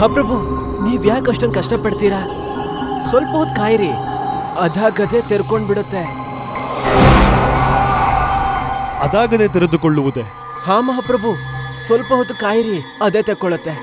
ಮಹಾಪ್ರಭು, ನೀವ್ ಯಾಕೆ ಅಷ್ಟೊಂದು ಕಷ್ಟಪಡ್ತೀರಾ? ಸ್ವಲ್ಪ ಹೊತ್ತು ಕಾಯಿರಿ, ಅದಾಗದೆ ತೆರ್ಕೊಂಡ್ಬಿಡುತ್ತೆ. ಅದಾಗದೆ ತೆರೆದುಕೊಳ್ಳುವುದೇ? ಹಾ ಮಹಾಪ್ರಭು, ಸ್ವಲ್ಪ ಹೊತ್ತು ಕಾಯಿರಿ, ಅದೇ ತೆಕ್ಕೊಳ್ಳುತ್ತೆ.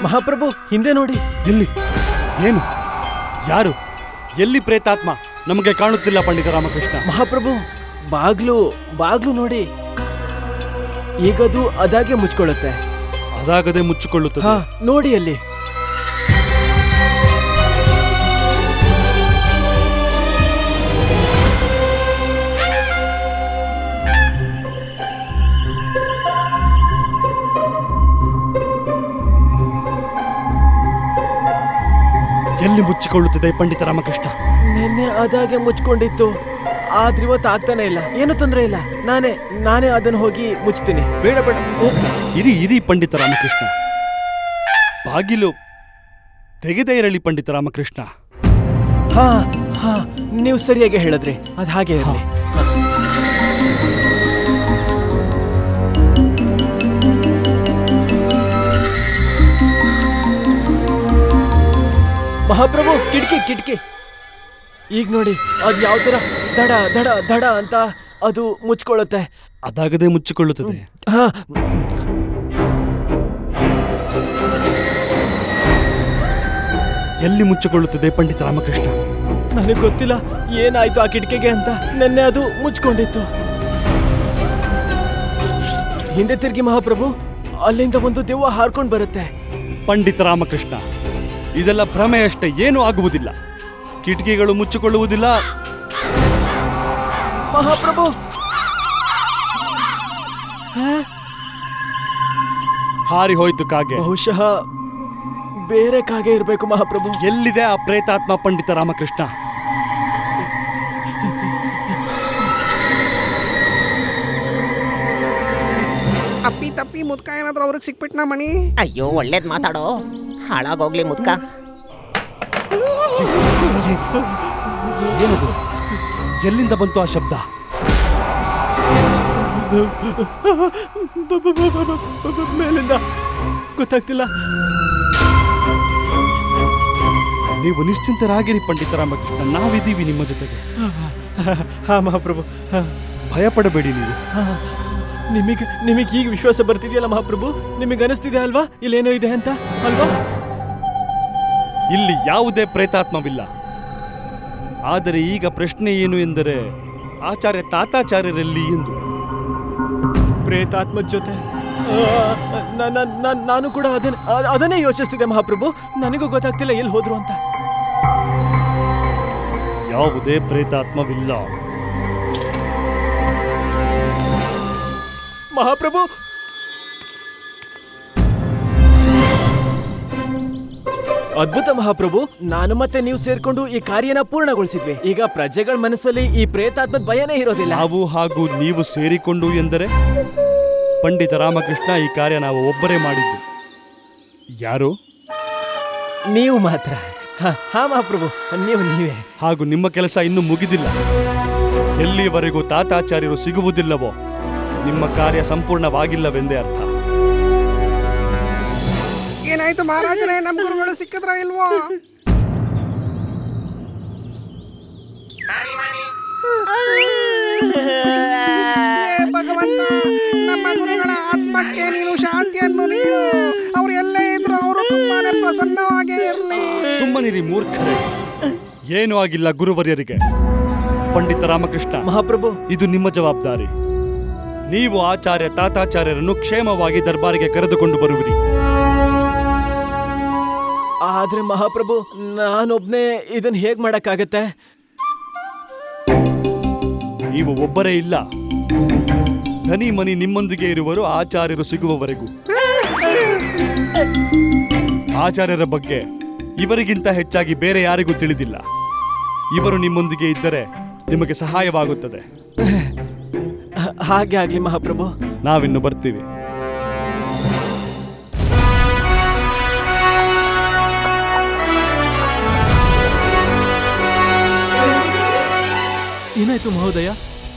ಮಹಾಪ್ರಭು, ಹಿಂದೆ ನೋಡಿ. ಎಲ್ಲಿ? ಏನು? ಯಾರು? ಎಲ್ಲಿ ಪ್ರೇತಾತ್ಮ? ನಮಗೆ ಕಾಣುತ್ತಿಲ್ಲ ಪಂಡಿತ ರಾಮಕೃಷ್ಣ. ಮಹಾಪ್ರಭು, ಬಾಗ್ಲು ನೋಡಿ. ಈಗದು ಅದಾಗೆ ಮುಚ್ಕೊಳ್ಳುತ್ತೆ. ಅದಾಗದೆ ಮುಚ್ಚಿಕೊಳ್ಳುತ್ತದೆ? ಹಾ, ನೋಡಿ ಅಲ್ಲಿ. ಎಲ್ಲಿ ಮುಚ್ಚಿಕೊಳ್ಳುತ್ತದೆ ಪಂಡಿತ ರಾಮಕೃಷ್ಣ? ನಿನ್ನೆ ಅದಾಗೆ ಮುಚ್ಕೊಂಡಿತ್ತು, ಆದ್ರೆ ಇವತ್ತು ಆಗ್ತಾನೆ ಇಲ್ಲ. ಏನು ತೊಂದರೆ ಇಲ್ಲ, ನಾನೇ ಅದನ್ನು ಹೋಗಿ ಮುಚ್ತೀನಿ. ಬೇಡ ಬೇಡ, ಇರಿ ಪಂಡಿತ ರಾಮಕೃಷ್ಣ. ಬಾಗಿಲು ತೆಗೆದೇ ಇರಲಿ ಪಂಡಿತ ರಾಮಕೃಷ್ಣ. ಹಾ, ನೀವು ಸರಿಯಾಗಿ ಹೇಳಿದ್ರಿ, ಅದು ಹಾಗೆ ಇರಲಿ. ಮಹಾಪ್ರಭು, ಕಿಟಕಿ ಈಗ ನೋಡಿ, ಅದು ಯಾವ ತರ ದಡ ದಡ ದಡ ಅಂತ ಅದು ಮುಚ್ಕೊಳ್ಳುತ್ತೆ. ಅದಾಗದೆ ಮುಚ್ಚಿಕೊಳ್ಳುತ್ತದೆ? ಎಲ್ಲಿ ಮುಚ್ಚಿಕೊಳ್ಳುತ್ತದೆ ಪಂಡಿತ ರಾಮಕೃಷ್ಣ? ನನಗೆ ಗೊತ್ತಿಲ್ಲ ಏನಾಯ್ತು ಆ ಕಿಟಕಿಗೆ ಅಂತ. ನೆನ್ನೆ ಅದು ಮುಚ್ಕೊಂಡಿತ್ತು. ಹಿಂದೆ ತಿರುಗಿ ಮಹಾಪ್ರಭು, ಅಲ್ಲಿಂದ ಒಂದು ದೆವ್ವ ಹಾರ್ಕೊಂಡು ಬರುತ್ತೆ. ಪಂಡಿತ ರಾಮಕೃಷ್ಣ, ಇದೆಲ್ಲ ಭ್ರಮೆಯಷ್ಟೇ, ಏನೂ ಆಗುವುದಿಲ್ಲ. ಕಿಟಕಿಗಳು ಮುಚ್ಚಿಕೊಳ್ಳುವುದಿಲ್ಲ. ಮಹಾಪ್ರಭು, ಹಾರಿ ಹೋಯ್ತು ಕಾಗೆ. ಬಹುಶಃ ಬೇರೆ ಕಾಗೆ ಇರಬೇಕು ಮಹಾಪ್ರಭು. ಎಲ್ಲಿದೆ ಆ ಪ್ರೇತಾತ್ಮ ಪಂಡಿತ ರಾಮಕೃಷ್ಣ? ಅಪ್ಪಿ ತಪ್ಪಿ ಮುದ್ಕ ಏನಾದ್ರೂ ಅವ್ರಿಗೆ ಸಿಕ್ಬಿಟ್ನಾ ಮಣಿ? ಅಯ್ಯೋ, ಒಳ್ಳೇದ್ ಮಾತಾಡೋ, ಹಾಳಾಗೋಗ್ಲಿ ಮುದ್ಕ. ಏನದು? ಎಲ್ಲಿಂದ ಬಂತು ಆ ಶಬ್ದ? ಮೇಲಿಂದ ಗೊತ್ತಾಗ್ತಿಲ್ಲ. ನೀವು ನಿಶ್ಚಿಂತರಾಗಿರಿ ಪಂಡಿತ ರಾಮಕೃಷ್ಣ, ನಾವಿದ್ದೀವಿ ನಿಮ್ಮ ಜೊತೆಗೆ. ಹಾ ಮಹಾಪ್ರಭು, ಭಯಪಡಬೇಡಿ ನೀವು. ನಿಮಗೆ ಈಗ ವಿಶ್ವಾಸ ಬರ್ತಿದೆಯಲ್ಲ ಮಹಾಪ್ರಭು? ನಿಮಗೆ ಅನಿಸ್ತಿದೆ ಅಲ್ವಾ ಇಲ್ಲೇನೋ ಇದೆ ಅಂತ ಅಲ್ವಾ? ಇಲ್ಲಿ ಯಾವುದೇ ಪ್ರೇತಾತ್ಮವಿಲ್ಲ. ಆದರೆ ಈಗ ಪ್ರಶ್ನೆ ಏನು ಎಂದರೆ, ಆಚಾರ್ಯ ತಾತಾಚಾರ್ಯರಲ್ಲಿ ಎಂದು. ಪ್ರೇತಾತ್ಮದ ಜೊತೆ ನಾನು ಕೂಡ ಅದನ್ನೇ ಯೋಚಿಸ್ತಿದ್ದೆ ಮಹಾಪ್ರಭು. ನನಗೂ ಗೊತ್ತಾಗ್ತಿಲ್ಲ ಎಲ್ಲಿ ಹೋದ್ರು ಅಂತ. ಯಾವುದೇ ಪ್ರೇತಾತ್ಮವಿಲ್ಲ ಮಹಾಪ್ರಭು. ಅದ್ಭುತ ಮಹಾಪ್ರಭು, ನಾನು ಮತ್ತೆ ನೀವು ಸೇರ್ಕೊಂಡು ಈ ಕಾರ್ಯನ ಪೂರ್ಣಗೊಳಿಸಿದ್ವಿ. ಈಗ ಪ್ರಜೆಗಳ ಮನಸ್ಸಲ್ಲಿ ಈ ಪ್ರೇತಾತ್ಮದ ಭಯನೇ ಇರೋದಿಲ್ಲ. ನಾವು ಹಾಗೂ ನೀವು ಸೇರಿಕೊಂಡು ಎಂದರೆ ಪಂಡಿತ ರಾಮಕೃಷ್ಣ, ಈ ಕಾರ್ಯ ನಾವು ಒಬ್ಬರೇ ಮಾಡಿದ್ದು. ಯಾರು? ನೀವು ಮಾತ್ರ. ಹಾ ಮಹಾಪ್ರಭು, ನೀವೇ. ಹಾಗೂ ನಿಮ್ಮ ಕೆಲಸ ಇನ್ನೂ ಮುಗಿದಿಲ್ಲ. ಎಲ್ಲಿವರೆಗೂ ತಾತಾಚಾರ್ಯರು ಸಿಗುವುದಿಲ್ಲವೋ ನಿಮ್ಮ ಕಾರ್ಯ ಸಂಪೂರ್ಣವಾಗಿಲ್ಲವೆಂದೇ ಅರ್ಥ. ಏನಾಯ್ತು ಮಹಾರಾಜರೇ, ನಮ್ಮ ಗುರುಗಳು ಸಿಕ್ಕಿದ್ರ ಇಲ್ವೋ? ಭಗವಂತ, ನಮ್ಮ ಗುರುಗಳ ಆತ್ಮಕ್ಕೆ ನೀನು ಶಾಂತಿಯನ್ನು ನೀಡು. ಅವ್ರು ಎಲ್ಲೇ ಇದ್ರು ಅವರು ತುಂಬಾನೇ ಪ್ರಸನ್ನವಾಗೇ ಇರಲಿ. ಸುಮ್ಮನಿರಿ ಮೂರ್ಖರೇ, ಏನೂ ಆಗಿಲ್ಲ ಗುರುವರ್ಯರಿಗೆ. ಪಂಡಿತ ರಾಮಕೃಷ್ಣ ಮಹಾಪ್ರಭು, ಇದು ನಿಮ್ಮ ಜವಾಬ್ದಾರಿ. ನೀವು ಆಚಾರ್ಯ ತಾತಾಚಾರ್ಯರನ್ನು ಕ್ಷೇಮವಾಗಿ ದರ್ಬಾರಿಗೆ ಕರೆದುಕೊಂಡು ಬರುವಿರಿ. ಆದ್ರೆ ಮಹಾಪ್ರಭು, ನಾನೊಬ್ನೇ ಇದನ್ನ ಹೇಗ್ ಮಾಡಕ್ಕಾಗತ್ತೆ? ನೀವು ಒಬ್ಬರೇ ಇಲ್ಲ, ಧನಿ ಮನಿ ನಿಮ್ಮೊಂದಿಗೆ ಇರುವರು ಆಚಾರ್ಯರು ಸಿಗುವವರೆಗೂ. ಆಚಾರ್ಯರ ಬಗ್ಗೆ ಇವರಿಗಿಂತ ಹೆಚ್ಚಾಗಿ ಬೇರೆ ಯಾರಿಗೂ ತಿಳಿದಿಲ್ಲ. ಇವರು ನಿಮ್ಮೊಂದಿಗೆ ಇದ್ದರೆ ನಿಮಗೆ ಸಹಾಯವಾಗುತ್ತದೆ. ಹಾಗೆ ಆಗ್ಲಿ ಮಹಾಪ್ರಭು. ನಾವಿನ್ನು ಬರ್ತೀವಿ. ಏನಾಯ್ತು ಮಹೋದಯ?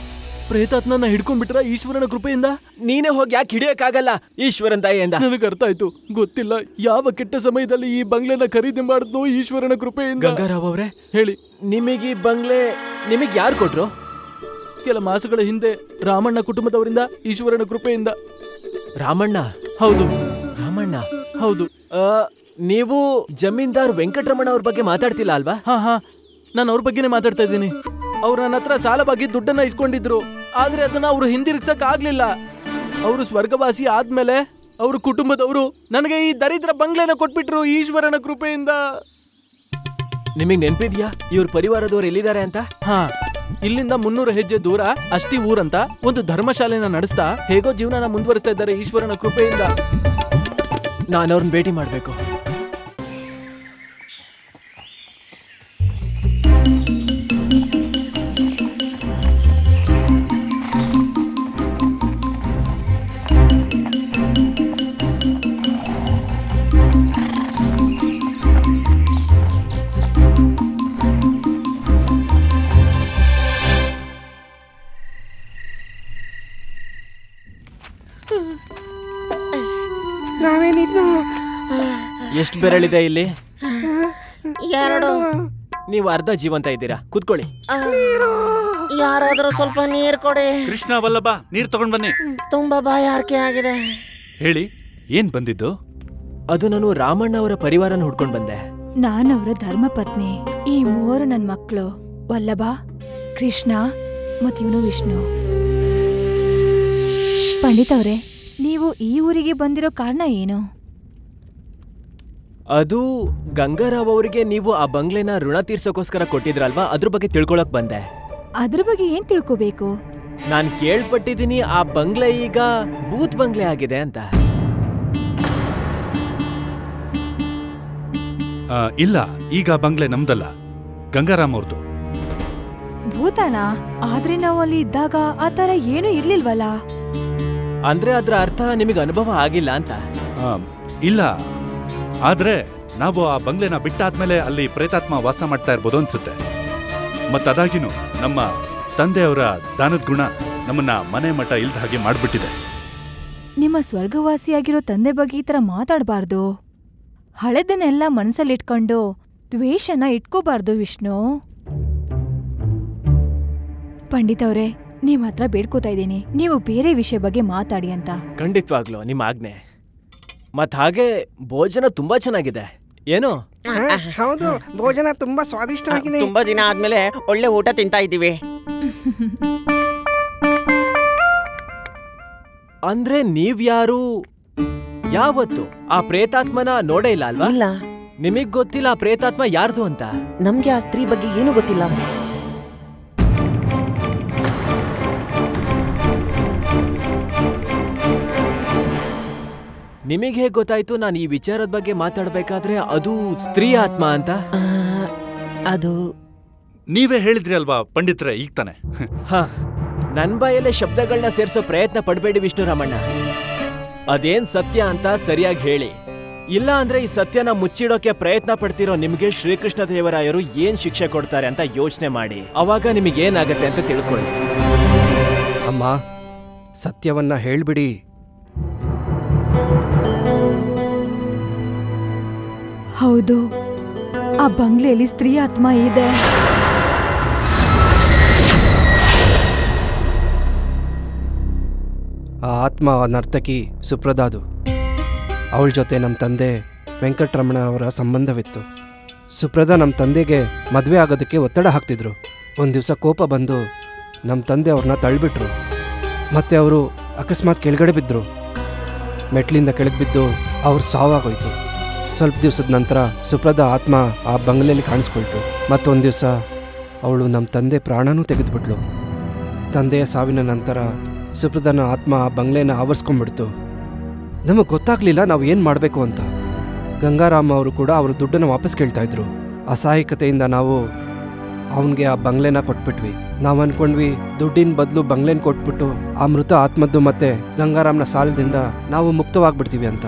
ಪ್ರೇತಾತ್ಮನ ಹಿಡ್ಕೊಂಡ್ಬಿಟ್ರ ಈಶ್ವರನ ಕೃಪೆಯಿಂದ? ನೀನೇ ಹೋಗಿ ಯಾಕೆ ಹಿಡಿಯಕ್ಕಾಗಲ್ಲ ಈಶ್ವರನ್ ದಯೆಯಿಂದ? ನನಗೆ ಅರ್ಥ ಆಯ್ತು. ಗೊತ್ತಿಲ್ಲ ಯಾವ ಕೆಟ್ಟ ಸಮಯದಲ್ಲಿ ಈ ಬಂಗ್ಲೆನ ಖರೀದಿ ಮಾಡಿದ್ನೋ ಈಶ್ವರನ ಕೃಪೆಯಿಂದ. ಗಂಗಾರಾವ್ ಅವರೇ ಹೇಳಿ, ನಿಮಗೆ ಈ ಬಂಗ್ಲೆ ನಿಮಗೆ ಯಾರು ಕೊಟ್ರು? ಕೆಲ ಮಾಸಗಳ ಹಿಂದೆ ರಾಮಣ್ಣ ಕುಟುಂಬದವರಿಂದ, ಈಶ್ವರನ ಕೃಪೆಯಿಂದ. ರಾಮಣ್ಣ? ಹೌದು. ರಾಮಣ್ಣ? ಹೌದು. ನೀವು ಜಮೀನ್ದಾರ್ ವೆಂಕಟರಮಣ ಅವ್ರ ಬಗ್ಗೆ ಮಾತಾಡ್ತಿಲ್ಲ ಅಲ್ವಾ? ಹಾ, ನಾನು ಅವ್ರ ಬಗ್ಗೆನೇ ಮಾತಾಡ್ತಾ ಇದ್ದೀನಿ. ಅವ್ರು ನನ್ನ ಹತ್ರ ಸಾಲವಾಗಿ ದುಡ್ಡನ್ನ ಇಸ್ಕೊಂಡಿದ್ರು, ಆದ್ರೆ ಅದನ್ನ ಅವರು ಹಿಂದಿರುಗ್ಸಕ್ ಆಗ್ಲಿಲ್ಲ. ಅವರು ಸ್ವರ್ಗವಾಸಿ ಆದ್ಮೇಲೆ ಅವ್ರ ಕುಟುಂಬದವರು ನನಗೆ ಈ ದರಿದ್ರ ಬಂಗ್ಲೆನ ಕೊಟ್ಬಿಟ್ರು ಈಶ್ವರನ ಕೃಪೆಯಿಂದ. ನಿಮಗ್ ನೆನ್ಪಿದ್ಯಾ ಇವ್ರ ಪರಿವಾರದವ್ರು ಎಲ್ಲಿದ್ದಾರೆ ಅಂತ? ಹಾ, ಇಲ್ಲಿಂದ 300 ಹೆಜ್ಜೆ ದೂರ ಅಷ್ಟಿ ಊರಂತ ಒಂದು ಧರ್ಮಶಾಲೆನ ನಡೆಸ್ತಾ ಹೇಗೋ ಜೀವನನ ಮುಂದುವರಿಸ್ತಾ ಇದ್ದಾರೆ ಈಶ್ವರನ ಕೃಪೆಯಿಂದ. ನಾನು ಅವ್ರನ್ನ ಭೇಟಿ ಮಾಡ್ಬೇಕು. ನಾವೇನಿದ್ದು ಎಷ್ಟು ಬೆರಳಿದೆ ಇಲ್ಲಿ? 2. ನೀವು ಅರ್ಧ ಜೀವಂತ ಇದ್ದೀರಾ, ಕೂತ್ಕೊಳ್ಳಿ. ಯಾರಾದ್ರೂ ಸ್ವಲ್ಪ ನೀರ್ ಕೊಡಿ. ಕೃಷ್ಣ ವಲ್ಲಭ, ನೀರ್ ತಗೊಂಡ್ ಬನ್ನಿ. ತುಂಬಾ ಬಾಯಾರಿಕೆ ಆಗಿದೆ. ಹೇಳಿ, ಏನ್ ಬಂದಿದ್ದು? ಅದು ನಾನು ರಾಮಣ್ಣ ಅವರ ಪರಿವಾರನ ಹುಡ್ಕೊಂಡ್ ಬಂದೆ. ನಾನವರ ಧರ್ಮಪತ್ನಿ. ಈ 3 ನನ್ನ ಮಕ್ಕಳು, ವಲ್ಲಭ, ಕೃಷ್ಣ ಮತ್ತು ಇವನು ವಿಷ್ಣು. ಪಂಡಿತ್ ಅವರೇ, ನೀವು ಈ ಊರಿಗೆ ಬಂದಿರೋ ಕಾರಣ ಏನು? ಅದು ಗಂಗಾರಾವ್ ಅವರಿಗೆ ನೀವು ಆ ಬಂಗ್ಲೆನ ಋಣ ತೀರ್ಸೋಕೋಸ್ಕರ ಕೊಟ್ಟಿದ್ರಲ್ವಾ, ಅದ್ರ ಬಗ್ಗೆ ತಿಳ್ಕೊಳಕ್ ಬಂದೆ. ಅದ್ರ ಬಗ್ಗೆ ಏನ್ ತಿಳ್ಕೋಬೇಕು? ನಾನ್ ಕೇಳ್ಪಟ್ಟಿದ್ದೀನಿ ಆ ಬಂಗ್ಲೆ ಈಗ ಬೂತ್ ಬಂಗ್ಲೆ ಆಗಿದೆ ಅಂತ. ಇಲ್ಲ, ಈಗ ಬಂಗ್ಲೆ ನಮ್ದಲ್ಲ, ಗಂಗಾರಾಮ್ ಅವ್ರದ್ದು. ಭೂತಾನ? ಆದ್ರೆ ನಾವು ಅಲ್ಲಿ ಇದ್ದಾಗ ಆ ತರ ಏನೂ ಇರ್ಲಿಲ್ವಲ್ಲ. ಅಂದ್ರೆ ಅದ್ರ ಅರ್ಥ ನಿಮಗೆ ಅನುಭವ ಆಗಿಲ್ಲ ಅಂತ? ಇಲ್ಲ, ಆದ್ರೆ ನಾವು ಆ ಬಂಗ್ಲೆನ ಬಿಟ್ಟಾದ್ಮೇಲೆ ಅಲ್ಲಿ ಪ್ರೇತಾತ್ಮ ವಾಸ ಮಾಡ್ತಾ ಇರ್ಬೋದು ಅನ್ಸುತ್ತೆ. ಮತ್ತದಾಗಿನೂ ನಮ್ಮ ತಂದೆಯವರ ದಾನದ ಗುಣ ನಮ್ಮನ್ನ ಮನೆ ಮಠ ಇಲ್ದ ಹಾಗೆ ಮಾಡ್ಬಿಟ್ಟಿದೆ. ನಿಮ್ಮ ಸ್ವರ್ಗವಾಸಿಯಾಗಿರೋ ತಂದೆ ಬಗ್ಗೆ ಈ ತರ ಮಾತಾಡಬಾರ್ದು. ಹಳೆದನ್ನೆಲ್ಲ ಮನಸ್ಸಲ್ಲಿಟ್ಕೊಂಡು ದ್ವೇಷನ ಇಟ್ಕೋಬಾರ್ದು ವಿಷ್ಣು. ಪಂಡಿತ್ ಅವರೇ, ನಿಮ್ ಹತ್ರ ಬೇಡ್ಕೋತಾ ಇದ್ದೀನಿ, ನೀವು ಬೇರೆ ವಿಷಯ ಬಗ್ಗೆ ಮಾತಾಡಿ ಅಂತ. ಖಂಡಿತವಾಗ್ಲು, ನಿಮ್ಮ ಆಜ್ಞೆ. ಮತ್ ಹಾಗೆ ಭೋಜನ ತುಂಬಾ ಚೆನ್ನಾಗಿದೆ ಏನು? ಹೌದು, ಭೋಜನ ತುಂಬಾ ಸ್ವಾದಿಷ್ಟವಾಗಿದೆ. ತುಂಬಾ ದಿನ ಆದ್ಮೇಲೆ ಒಳ್ಳೆ ಊಟ ತಿಂತಾ ಇದ್ದೀವಿ. ಅಂದ್ರೆ ನೀವ್ಯಾರು ಯಾವತ್ತು ಆ ಪ್ರೇತಾತ್ಮನ ನೋಡೇ ಇಲ್ಲ ಅಲ್ವಾ? ಇಲ್ಲ. ನಿಮಗ್ ಗೊತ್ತಿಲ್ಲ ಆ ಪ್ರೇತಾತ್ಮ ಯಾರ್ದು ಅಂತ? ನಮ್ಗೆ ಆ ಸ್ತ್ರೀ ಬಗ್ಗೆ ಏನು ಗೊತ್ತಿಲ್ಲ. ನಿಮಗೆ ಹೇಗೆ ಗೊತ್ತಾಯ್ತು ನಾನು ಈ ವಿಚಾರದ ಬಗ್ಗೆ ಮಾತಾಡ್ಬೇಕಾದ್ರೆ ಅದು ಸ್ತ್ರೀ ಆತ್ಮ ಅಂತ? ಅದು ನೀವೇ ಹೇಳಿದ್ರಿ ಅಲ್ವಾ ಪಂಡಿತ್ರೆ, ಈಗ ತಾನೆ. ಹ, ನನ್ ಬಾಯಲ್ಲೇ ಶಬ್ದಗಳನ್ನ ಸೇರಿಸೋ ಪ್ರಯತ್ನ ಪಡಬೇಡಿ ವಿಷ್ಣು ರಾಮಣ್ಣ. ಅದೇನ್ ಸತ್ಯ ಅಂತ ಸರಿಯಾಗಿ ಹೇಳಿ. ಇಲ್ಲ ಅಂದ್ರೆ ಈ ಸತ್ಯನ ಮುಚ್ಚಿಡೋಕೆ ಪ್ರಯತ್ನ ಪಡ್ತಿರೋ ನಿಮ್ಗೆ ಶ್ರೀಕೃಷ್ಣ ದೇವರಾಯರು ಏನ್ ಶಿಕ್ಷೆ ಕೊಡ್ತಾರೆ ಅಂತ ಯೋಚನೆ ಮಾಡಿ. ಅವಾಗ ನಿಮಗೇನಾಗತ್ತೆ ಅಂತ ತಿಳ್ಕೊಳ್ಳಿ. ಅಮ್ಮ, ಸತ್ಯವನ್ನ ಹೇಳ್ಬಿಡಿ. ಹೌದು, ಆ ಬಂಗ್ಲೆಯಲ್ಲಿ ಸ್ತ್ರೀ ಆತ್ಮ ಇದೆ. ಆ ಆತ್ಮ ನರ್ತಕಿ ಸುಪ್ರದಾದು. ಅವಳ ಜೊತೆ ನಮ್ಮ ತಂದೆ ವೆಂಕಟರಮಣ ಅವರ ಸಂಬಂಧವಿತ್ತು. ಸುಪ್ರದಾ ನಮ್ಮ ತಂದೆಗೆ ಮದುವೆ ಆಗೋದಕ್ಕೆ ಒತ್ತಡ ಹಾಕ್ತಿದ್ರು. ಒಂದು ದಿವಸ ಕೋಪ ಬಂದು ನಮ್ಮ ತಂದೆ ಅವ್ರನ್ನ ತಳ್ಳಿಬಿಟ್ರು. ಮತ್ತೆ ಅವರು ಅಕಸ್ಮಾತ್ ಕೆಳಗಡೆ ಬಿದ್ದರು. ಮೆಟ್ಲಿಂದ ಕೆಳಗೆ ಬಿದ್ದು ಅವ್ರ ಸಾವಾಗೋಯ್ತು. ಸ್ವಲ್ಪ ದಿವಸದ ನಂತರ ಸುಪ್ರದಾ ಆತ್ಮ ಆ ಬಂಗ್ಲೆಯಲ್ಲಿ ಕಾಣಿಸ್ಕೊಳ್ತು. ಮತ್ತೊಂದು ದಿವಸ ಅವಳು ನಮ್ಮ ತಂದೆ ಪ್ರಾಣನೂ ತೆಗೆದುಬಿಟ್ಲು. ತಂದೆಯ ಸಾವಿನ ನಂತರ ಸುಪ್ರಧಾನ ಆತ್ಮ ಆ ಬಂಗ್ಲೆನ ಆವರಿಸ್ಕೊಂಡ್ಬಿಡ್ತು. ನಮಗೆ ಗೊತ್ತಾಗ್ಲಿಲ್ಲ ನಾವು ಏನು ಮಾಡಬೇಕು ಅಂತ. ಗಂಗಾರಾಮ್ ಅವರು ಕೂಡ ಅವ್ರ ದುಡ್ಡನ್ನು ವಾಪಸ್ ಕೇಳ್ತಾ ಇದ್ರು. ಅಸಹಾಯಕತೆಯಿಂದ ನಾವು ಅವನಿಗೆ ಆ ಬಂಗ್ಲೆನ ಕೊಟ್ಬಿಟ್ವಿ. ನಾವು ಅನ್ಕೊಂಡ್ವಿ ದುಡ್ಡಿನ ಬದಲು ಬಂಗ್ಲೆನ ಕೊಟ್ಬಿಟ್ಟು ಆ ಮೃತ ಆತ್ಮದ್ದು ಮತ್ತೆ ಗಂಗಾರಾಮ್ನ ಸಾಲದಿಂದ ನಾವು ಮುಕ್ತವಾಗ್ಬಿಡ್ತೀವಿ ಅಂತ.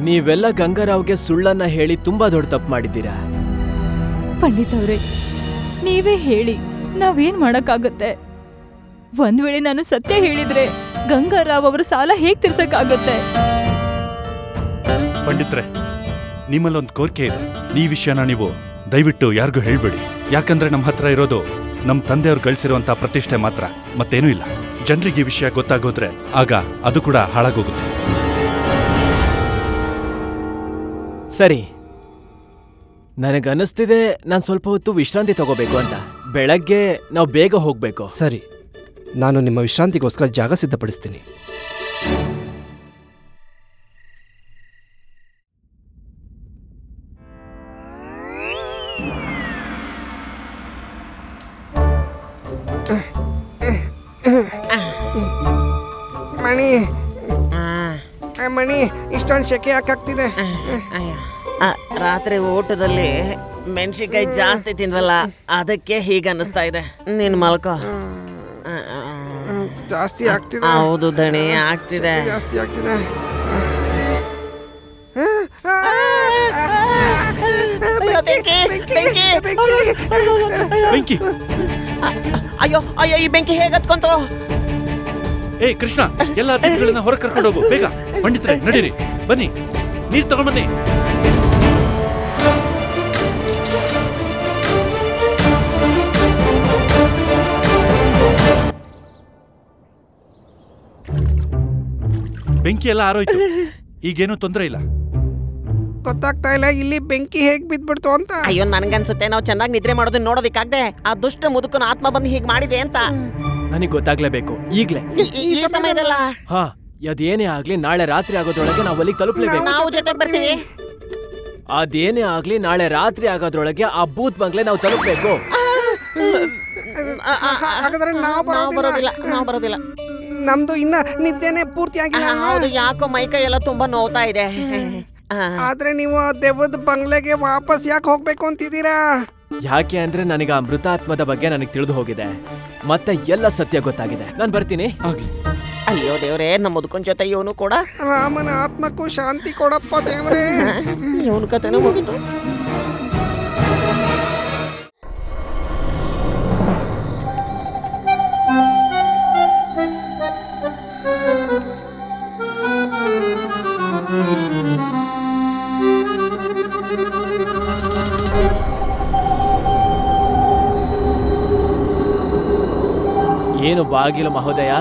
ನೀವೆಲ್ಲ ಗಂಗಾರಾವ್ಗೆ ಸುಳ್ಳನ್ನ ಹೇಳಿ ತುಂಬಾ ದೊಡ್ಡ ತಪ್ಪು ಮಾಡಿದ್ದೀರಾ. ಪಂಡಿತ್ ಅವ್ರೆ, ನೀವೇ ಹೇಳಿ, ನಾವೇನ್ ಮಾಡಕ್ಕಾಗತ್ತೆ? ಒಂದ್ ವೇಳೆ ನಾನು ಸತ್ಯ ಹೇಳಿದ್ರೆ ಗಂಗಾರಾವ್ ಅವರ ಸಾಲ ಹೇಗ್ ತೀರ್ಸಕ್ಕಾಗತ್ತೆ? ಪಂಡಿತ್ರೆ, ನಿಮ್ಮಲ್ಲೊಂದು ಕೋರಿಕೆ ಇದೆ. ಈ ವಿಷಯನ ನೀವು ದಯವಿಟ್ಟು ಯಾರಿಗೂ ಹೇಳ್ಬೇಡಿ. ಯಾಕಂದ್ರೆ ನಮ್ಮ ಹತ್ರ ಇರೋದು ನಮ್ಮ ತಂದೆಯವ್ರು ಗಳಿಸಿರುವಂತ ಪ್ರತಿಷ್ಠೆ ಮಾತ್ರ, ಮತ್ತೇನೂ ಇಲ್ಲ. ಜನರಿಗೆ ಈ ವಿಷಯ ಗೊತ್ತಾಗೋದ್ರೆ ಆಗ ಅದು ಕೂಡ ಹಾಳಾಗೋಗುತ್ತೆ. ಸರಿ, ನನಗನ್ನಿಸ್ತಿದೆ ನಾನು ಸ್ವಲ್ಪ ಹೊತ್ತು ವಿಶ್ರಾಂತಿ ತಗೋಬೇಕು ಅಂತ. ಬೆಳಗ್ಗೆ ನಾವು ಬೇಗ ಹೋಗ್ಬೇಕು. ಸರಿ, ನಾನು ನಿಮ್ಮ ವಿಶ್ರಾಂತಿಗೋಸ್ಕರ ಜಾಗ ಸಿದ್ಧಪಡಿಸ್ತೀನಿ. ಮಣಿ ಮಣಿ, ಇಷ್ಟೊಂದು ಶೆಕೆ ಯಾಕಾಗ್ತಿದೆ? ರಾತ್ರಿ ಊಟದಲ್ಲಿ ಮೆಣಸಿನ್ಕಾಯಿ ಜಾಸ್ತಿ ತಿಂದ್ವಲ್ಲ, ಅದಕ್ಕೆ ಹೀಗೆ ಅನ್ನಿಸ್ತಾ ಇದೆ. ನೀನು ಮಲ್ಕೋ. ಜಾಸ್ತಿ ಆಗ್ತಿದೆ. ಹೌದು ದಣಿ, ಆಗ್ತಿದೆ. ಜಾಸ್ತಿ ಆಗ್ತಿದೆ. ಬೆಂಕಿ! ಅಯ್ಯೋ ಅಯ್ಯೋ, ಈ ಬೆಂಕಿ ಹೇಗೆ ಹತ್ಕೊಂತು? ಏ ಕೃಷ್ಣ, ಎಲ್ಲ ಅತಿಥಿಗಳನ್ನ ಹೊರಗೆ ಕರ್ಕೊಂಡು ಹೋಗು ಬೇಗ. ಪಂಡಿತ್ರೆ ನಡೀರಿ, ಬನ್ನಿ, ನೀರು ತಗೊಂಡ್ಬನ್ನಿ. ಬೆಂಕಿ ಎಲ್ಲ ಆರೋಯ್ತು, ಈಗೇನು ತೊಂದರೆ ಇಲ್ಲ. ಗೊತ್ತಾಗ್ತಾ ಇಲ್ಲ ಇಲ್ಲಿ ಬೆಂಕಿ ಹೇಗ್ ಬಿದ್ಬಿಡ್ತು ಅಂತ. ಅಯ್ಯೋ, ನನ್ಗನ್ಸುತ್ತೆ ನಾವು ಚೆನ್ನಾಗಿ ನಿದ್ರೆ ಮಾಡೋದನ್ನ ನೋಡೋದಕ್ಕಾಗದೆ ಆ ದುಷ್ಟ ಮುದುಕನ ಆತ್ಮ ಬಂದು ಹೀಗೆ ಮಾಡಿದೆ ಅಂತ. ನನಗೆ ಗೊತ್ತಾಗ್ಲೇಬೇಕು ಈಗ್ಲೇ. ಈ ಸಮಯದಲ್ಲ. ಹಾ, ಅದೇನೇ ಆಗ್ಲಿ ನಾಳೆ ರಾತ್ರಿ ಆಗೋದ್ರೊಳಗೆ ನಾವು ಅಲ್ಲಿಗೆ ತಲುಪಲೇಬೇಕು. ನಾವು ಜೊತೆಗೆ ಬರ್ತೀವಿ. ಅದೇನೇ ಆಗ್ಲಿ ನಾಳೆ ರಾತ್ರಿ ಆಗೋದ್ರೊಳಗೆ ಆ ಬೂತ್ ಬಂಗ್ಲೆ ನಾವು ತಲುಪಬೇಕು. ಹಾಗಾದ್ರೆ ನಾವು ಬರೋದಿಲ್ಲ. ನಮ್ದು ಇನ್ನ ನಿದ್ದೆನೆ ಪೂರ್ತಿ ಆಗಿಲ್ಲ. ಹೌದು, ಯಾಕೋ ಮೈಕೈ ಎಲ್ಲ ತುಂಬಾ ನೋವ್ತಾ ಇದೆ. ಆದ್ರೆ ನೀವು ದೆವ್ವದ ಬಂಗ್ಲೆಗೆ ವಾಪಸ್ ಯಾಕೆ ಹೋಗ್ಬೇಕು ಅಂತಿದ್ದೀರಾ? ಯಾಕೆ ಅಂದ್ರೆ ನನಗೆ ಆ ಮೃತಾತ್ಮದ ಬಗ್ಗೆ ನನಗೆ ತಿಳಿದು ಹೋಗಿದೆ, ಮತ್ತೆ ಎಲ್ಲ ಸತ್ಯ ಗೊತ್ತಾಗಿದೆ. ನಾನು ಬರ್ತೀನಿ. ಅಯ್ಯೋ ದೇವ್ರೆ, ನಮ್ಮ ಮುದುಕನ್ ಜೊತೆ ಇವನು ಕೂಡ. ರಾಮನ ಆತ್ಮಕ್ಕೂ ಶಾಂತಿ ಕೊಡಪ್ಪ ದೇವ್ರೆ. ಇವನು ಕತೆನೂ ಮುಗಿತು. ಏನು ಬಾಗಿಲು ಮಹೋದಯ,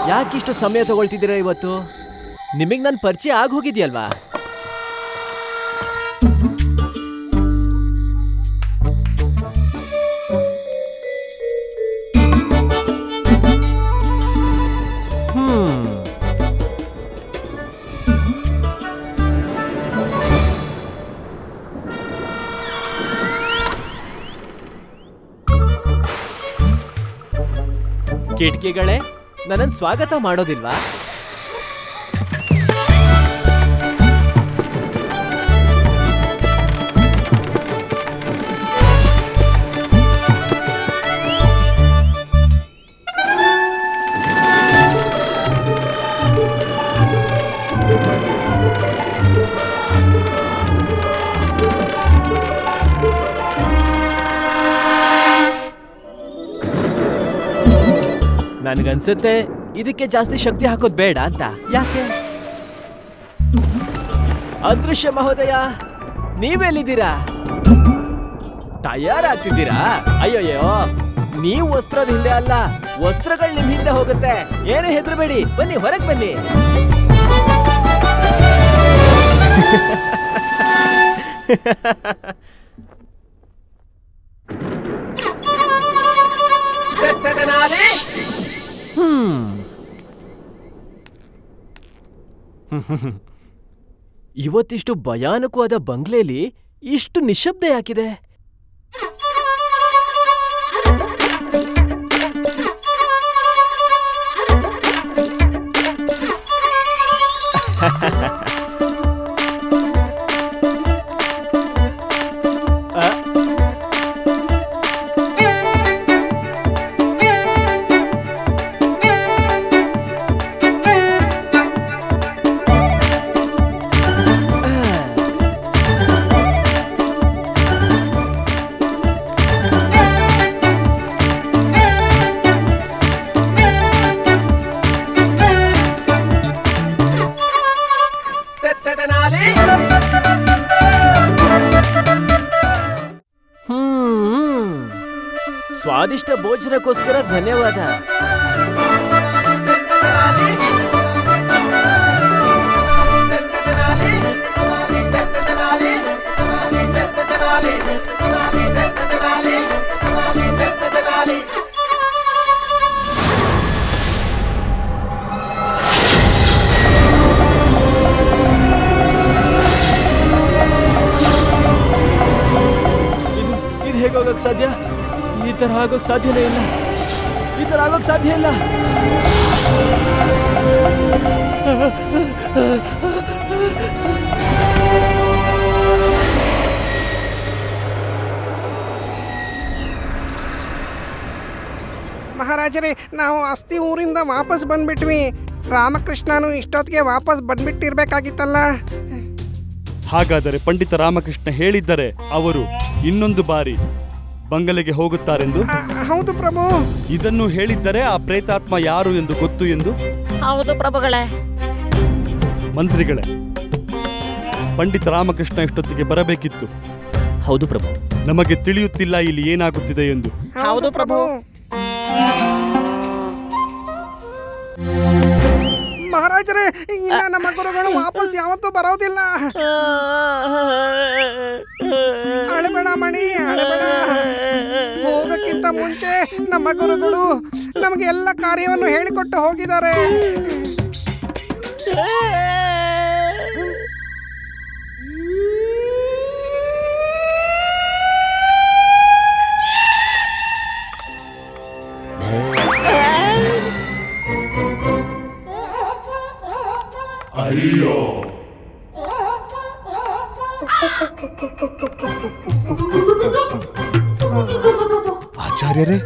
ಯಾಕಿಷ್ಟು ಸಮಯ ತಗೊಳ್ತಿದ್ದೀರಾ ಇವತ್ತು? ನಿಮಗೆ ನನ್ನ ಪರಿಚಯ ಆಗಿ ಹೋಗಿದ್ಯಲ್ವಾ? ಕಿಟಕಿಗಳೇ, ನನ್ನನ್ನು ಸ್ವಾಗತ ಮಾಡೋದಿಲ್ವಾ? ನನ್ಗನ್ಸುತ್ತೆ ಇದಕ್ಕೆ ಜಾಸ್ತಿ ಶಕ್ತಿ ಹಾಕೋದ್ ಬೇಡ ಅಂತ. ಯಾಕೆ? ಅದೃಶ್ಯ ಮಹೋದಯ, ನೀವೆಲ್ಲಿದ್ದೀರಾ? ತಯಾರಾಗ್ತಿದ್ದೀರಾ? ಅಯ್ಯೋಯ್ಯೋ, ನೀವು ವಸ್ತ್ರದ ಹಿಂದೆ ಅಲ್ಲ, ವಸ್ತ್ರಗಳು ನಿಮ್ ಹಿಂದೆ ಹೋಗುತ್ತೆ. ಏನು ಹೆದರಬೇಡಿ, ಬನ್ನಿ ಹೊರಗೆ ಬನ್ನಿ. ಇವತ್ತಿಷ್ಟು ಭಯಾನಕವಾದ ಬಂಗ್ಲೆಯಲ್ಲಿ ಇಷ್ಟು ನಿಶಬ್ದ ಯಾಕಿದೆ? ಸ್ವಾದಿಷ್ಟ ಭೋಜನಕ್ಕೋಸ್ಕರ ಧನ್ಯವಾದ. ಇದು ಹೇಗೋಗಕ್ ಸಾಧ್ಯ? ಈ ತರ ಆಗೋಕ್ ಸಾಧ್ಯನೇ ಇಲ್ಲ. ಈ ತರ ಆಗೋಕ್ ಸಾಧ್ಯ ಇಲ್ಲ. ಮಹಾರಾಜರೇ, ನಾವು ಅಸ್ಥಿ ಊರಿಂದ ವಾಪಸ್ ಬಂದ್ಬಿಟ್ವಿ. ರಾಮಕೃಷ್ಣನು ಇಷ್ಟೊತ್ತಿಗೆ ವಾಪಸ್ ಬಂದ್ಬಿಟ್ಟಿರ್ಬೇಕಾಗಿತ್ತಲ್ಲ. ಹಾಗಾದರೆ ಪಂಡಿತ ರಾಮಕೃಷ್ಣ ಹೇಳಿದ್ದರೆ ಅವರು ಇನ್ನೊಂದು ಬಾರಿ ಬಂಗಲೆಗೆ ಹೋಗುತ್ತಾರೆಂದು? ಹೌದು ಪ್ರಭು. ಇದನ್ನು ಹೇಳಿದ್ದರೆ ಆ ಪ್ರೇತಾತ್ಮ ಯಾರು ಎಂದು ಗೊತ್ತು ಎಂದು? ಹೌದು ಪ್ರಭುಗಳೇ. ಮಂತ್ರಿಗಳೇ, ಪಂಡಿತ ರಾಮಕೃಷ್ಣ ಇಷ್ಟೊತ್ತಿಗೆ ಬರಬೇಕಿತ್ತು. ಹೌದು ಪ್ರಭು. ನಮಗೆ ತಿಳಿಯುತ್ತಿಲ್ಲ ಇಲ್ಲಿ ಏನಾಗುತ್ತಿದೆ ಎಂದು. ಹೌದು ಪ್ರಭು. ಮಹಾರಾಜರೇ, ಇನ್ನ ನಮ್ಮ ಗುರುಗಳು ವಾಪಸ್ ಯಾವತ್ತೂ ಬರೋದಿಲ್ಲ. ಅಳಬೇಡ ಮಣಿ, ಅಳಬೇಡ. ಹೋಗಕ್ಕಿಂತ ಮುಂಚೆ ನಮ್ಮ ಗುರುಗಳು ನಮಗೆ ಎಲ್ಲ ಕಾರ್ಯವನ್ನು ಹೇಳಿಕೊಟ್ಟು ಹೋಗಿದ್ದಾರೆ. ಅಯ್ಯೋ, ಆಚಾರ್ಯರೇ,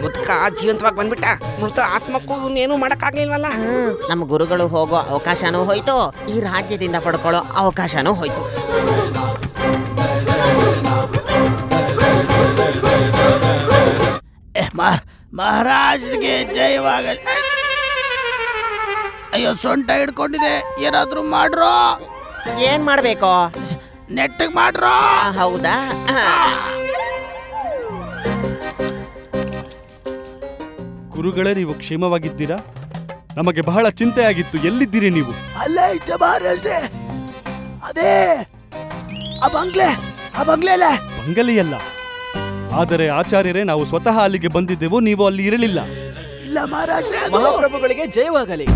ಮುದ್ಕ ಜೀವಂತವಾಗಿ ಬಂದ್ಬಿಟ್ಟ. ಮೃತ ಆತ್ಮಕ್ಕೂ ಏನು ಮಾಡಕ್ಕಾಗ್ಲಿಲ್ವಲ್ಲ. ನಮ್ಮ ಗುರುಗಳು ಹೋಗೋ ಅವಕಾಶನೂ ಹೋಯ್ತು, ಈ ರಾಜ್ಯದಿಂದ ಪಡ್ಕೊಳ್ಳೋ ಅವಕಾಶನೂ ಹೋಯ್ತು. ಮಹಾರಾಜ್ಗೆ ಜಯವಾಗಲಿ. ಅಯ್ಯೋ, ಸೊಂಟ ಹಿಡ್ಕೊಂಡಿದೆ, ಏನಾದ್ರೂ ಮಾಡ್ರೋ. ಏನ್ ಮಾಡ್ಬೇಕು? ನೆಟ್ಟಿಗೆ ಮಾಡ್ರೋ. ಹೌದಾ? ಗುರುಗಳೇ, ನೀವು ಕ್ಷೇಮವಾಗಿದ್ದೀರಾ? ನಮಗೆ ಬಹಳ ಚಿಂತೆಯಾಗಿತ್ತು. ಎಲ್ಲಿದ್ದೀರಿ ನೀವು? ಅಲ್ಲೇ ಇದ್ದೆ ಮಹಾರಾಜ್ರೆ. ಅದೇ ಆ ಬಂಗ್ಲೆಲ್ಲ. ಬಂಗಲೆಯಲ್ಲ. ಆದರೆ ಆಚಾರ್ಯರೇ, ನಾವು ಸ್ವತಃ ಅಲ್ಲಿಗೆ ಬಂದಿದ್ದೆವು, ನೀವು ಅಲ್ಲಿ ಇರಲಿಲ್ಲ. ಇಲ್ಲ ಮಹಾರಾಜ್ರೆ. ಮಹಾಪ್ರಭುಗಳಿಗೆ ಜಯವಾಗಲಿ.